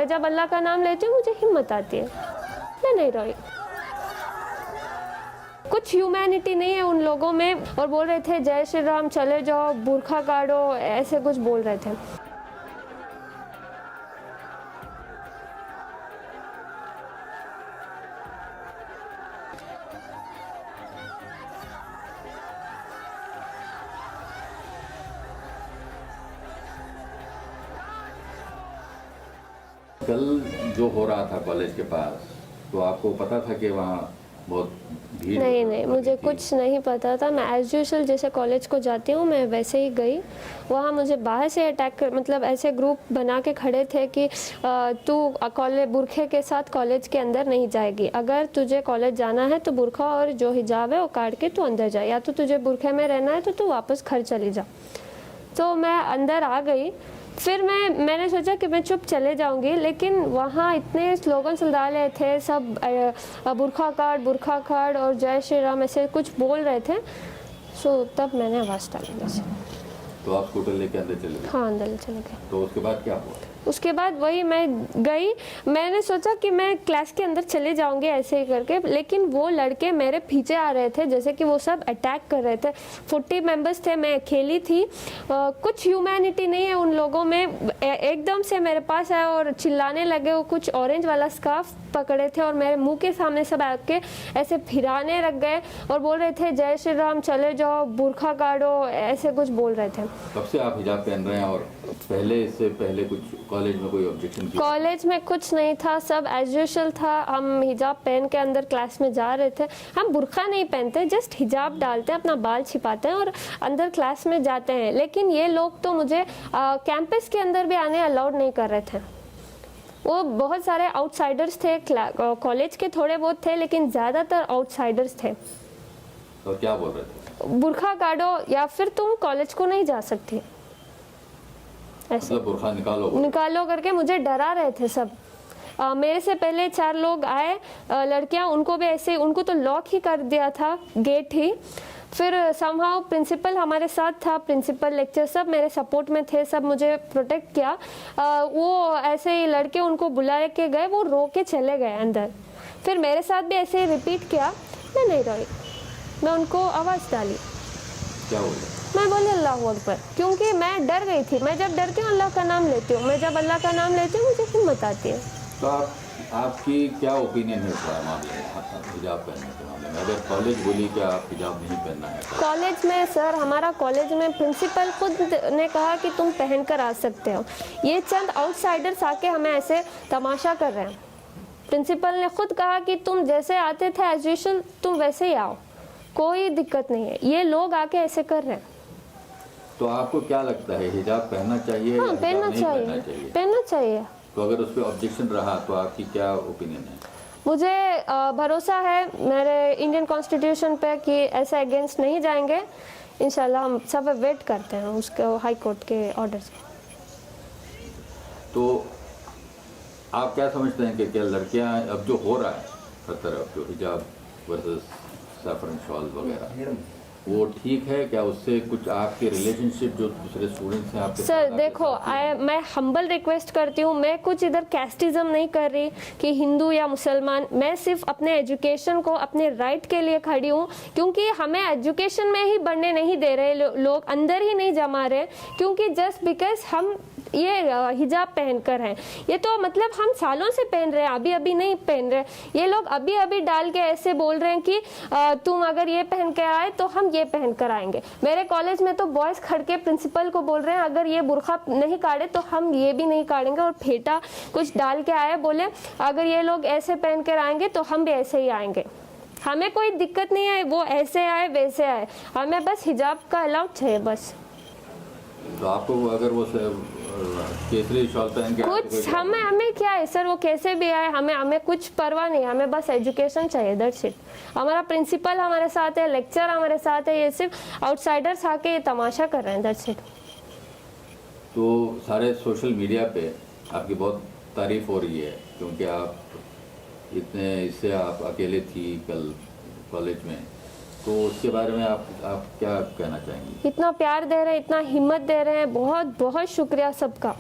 मैं जब अल्लाह का नाम लेती हूँ मुझे हिम्मत आती है, मैं नहीं रोई। कुछ ह्यूमैनिटी नहीं है उन लोगों में, और बोल रहे थे जय श्री राम, चले जाओ, बुरखा काटो, ऐसे कुछ बोल रहे थे। कल जो हो रहा था कॉलेज के पास, तो आपको पता था कि वहाँ बहुत भीड़? नहीं, मुझे कुछ नहीं पता था। मैं एज यूजुअल जैसे कॉलेज को जाती हूँ मैं वैसे ही गई। वहाँ मुझे बाहर से अटैक कर, मतलब ऐसे ग्रुप बना के खड़े थे कि तू कॉलेज बुरखे के साथ कॉलेज के अंदर नहीं जाएगी, अगर तुझे कॉलेज जाना है तो बुरखा और जो हिजाब है वो काट के तू अंदर जा, या तो तुझे बुरखे में रहना है तो तू वापस घर चली जा। तो मैं अंदर आ गई। फिर मैंने सोचा कि मैं चुप चले जाऊंगी, लेकिन वहाँ इतने स्लोगन डाले थे सब, बुरखा काट और जय श्री राम ऐसे कुछ बोल रहे थे। सो तब मैंने आवाज़ डाली वैसे। तो आप स्कूटर लेके अंदर चले गए? हाँ, अंदर चले गए। तो उसके बाद क्या हुआ? उसके बाद वही मैं गई, मैंने सोचा कि मैं क्लास के अंदर चले जाऊंगी ऐसे ही करके, लेकिन वो लड़के मेरे पीछे आ रहे थे, जैसे कि वो सब अटैक कर रहे थे। 40 मेंबर्स थे, मैं अकेली थी। कुछ ह्यूमैनिटी नहीं है उन लोगों में। एकदम से मेरे पास आए और चिल्लाने लगे। वो कुछ ऑरेंज वाला स्कार्फ पकड़े थे और मेरे मुंह के सामने सब आके ऐसे फिराने लग गए और बोल रहे थे जय श्री राम, चले जाओ, बुरखा काटो, ऐसे कुछ बोल रहे थे। कब से आप हिजाब पहन रहे हैं, और इससे पहले कुछ कॉलेज में कोई ऑब्जेक्शन? कॉलेज में कुछ नहीं था, सब एज यूजुअल था। हम हिजाब पहन के अंदर क्लास में जा रहे थे। हम बुरखा नहीं पहनते, जस्ट हिजाब डालते हैं, अपना बाल छिपाते हैं और अंदर क्लास में जाते हैं। लेकिन ये लोग तो मुझे कैंपस के अंदर भी आने अलाउड नहीं कर रहे थे। वो बहुत सारे आउटसाइडर्स थे, कॉलेज के थोड़े बहुत थे, लेकिन ज़्यादातर आउटसाइडर्स थे। तो क्या बोल रहे थे? बुरखा काटो या फिर तुम कॉलेज को नहीं जा सकती, ऐसे मतलब बुरखा निकालो करके मुझे डरा रहे थे सब। मेरे से पहले 4 लोग आए, लड़कियां, उनको भी ऐसे, उनको तो लॉक ही कर दिया था, गेट ही। फिर समहाउ प्रिंसिपल हमारे साथ था, प्रिंसिपल, लेक्चर सब मेरे सपोर्ट में थे, सब मुझे प्रोटेक्ट किया। वो ऐसे ही लड़के उनको बुला के गए, वो रो के चले गए अंदर। फिर मेरे साथ भी ऐसे ही रिपीट किया, मैं नहीं रोई, मैं उनको आवाज़ डाली। क्या बोले? मैं बोली अल्लाह अकबर, क्योंकि मैं डर गई थी। मैं जब डरती हूँ अल्लाह का नाम लेती हूँ, मैं जब अल्लाह का नाम लेती हूँ मुझे हिम्मत आती है। तो आपकी क्या ओपिनियन है इस मामले में, हिजाब पहनने के मामले में? अगर कॉलेज बोली कि आप हिजाब नहीं पहनना है? कॉलेज में सर, हमारा कॉलेज में प्रिंसिपल खुद ने कहा कि तुम पहन कर आ सकते हो। ये चंद आउटसाइडर्स आके हमें ऐसे तमाशा कर रहे हैं। प्रिंसिपल ने खुद कहा कि तुम जैसे आते थे एज यूजुअल तुम वैसे ही आओ, कोई दिक्कत नहीं है। ये लोग आके ऐसे कर रहे हैं। तो आपको क्या लगता है, हिजाब पहनना चाहिए? हाँ, या पहनना नहीं चाहिए, चाहिए? पहनना चाहिए। तो अगर उस पर ऑब्जेक्शन रहा तो आपकी क्या ओपिनियन है? मुझे भरोसा है मेरे इंडियन कॉन्स्टिट्यूशन पे कि ऐसे अगेंस्ट नहीं जाएंगे। इंशाल्लाह हम सब वेट करते हैं उसके हाई कोर्ट के ऑर्डर से। तो आप क्या समझते हैं कि क्या लड़कियां, अब जो हो रहा है हर तरफ, जो हिजाब वर्सेस सैफरन शॉल वगैरह, वो ठीक है क्या? उससे कुछ आपके रिलेशनशिप जो दूसरे स्टूडेंट्स हैं आपके? सर देखो, मैं हम्बल रिक्वेस्ट करती हूँ, मैं कुछ इधर कैस्टिज्म नहीं कर रही कि हिंदू या मुसलमान। मैं सिर्फ अपने एजुकेशन को, अपने राइट के लिए खड़ी हूँ, क्योंकि हमें एजुकेशन में ही बढ़ने नहीं दे रहे लोग, अंदर ही नहीं जमा रहे, क्योंकि जस्ट बिकॉज हम ये हिजाब पहनकर हैं। ये तो मतलब हम सालों से पहन रहे हैं, अभी अभी नहीं पहन रहे। ये लोग अभी अभी डाल के ऐसे बोल रहे हैं कि तुम अगर ये पहन के आए तो हम ये पहन कर आएंगे। मेरे कॉलेज में तो बॉयज खड़ के प्रिंसिपल को बोल रहे हैं अगर ये बुरखा नहीं काटे तो हम ये भी नहीं काटेंगे, और फेटा कुछ डाल के आए, बोले अगर ये लोग ऐसे पहन कर आएंगे तो हम भी ऐसे ही आएंगे। हमें कोई दिक्कत नहीं है, वो ऐसे आए वैसे आए, हमें बस हिजाब का अलाउड चाहिए बस। तो आपको अगर वो केसरी शॉल पहन के कुछ हमें क्या है सर, वो कैसे भी आए, हमें कुछ परवाह नहीं, हमें बस एजुकेशन चाहिए, दैट्स इट। हमारा प्रिंसिपल हमारे साथ है, लेक्चर हमारे साथ है, ये सिर्फ आउटसाइडर्स आके ये तमाशा कर रहे हैं, दैट्स इट। तो सारे सोशल मीडिया पे आपकी बहुत तारीफ हो रही है, क्योंकि आप इतने इससे आप अकेले थी कल कॉलेज में, तो उसके बारे में आप क्या कहना चाहेंगी? इतना प्यार दे रहे हैं, इतना हिम्मत दे रहे हैं, बहुत बहुत शुक्रिया सबका।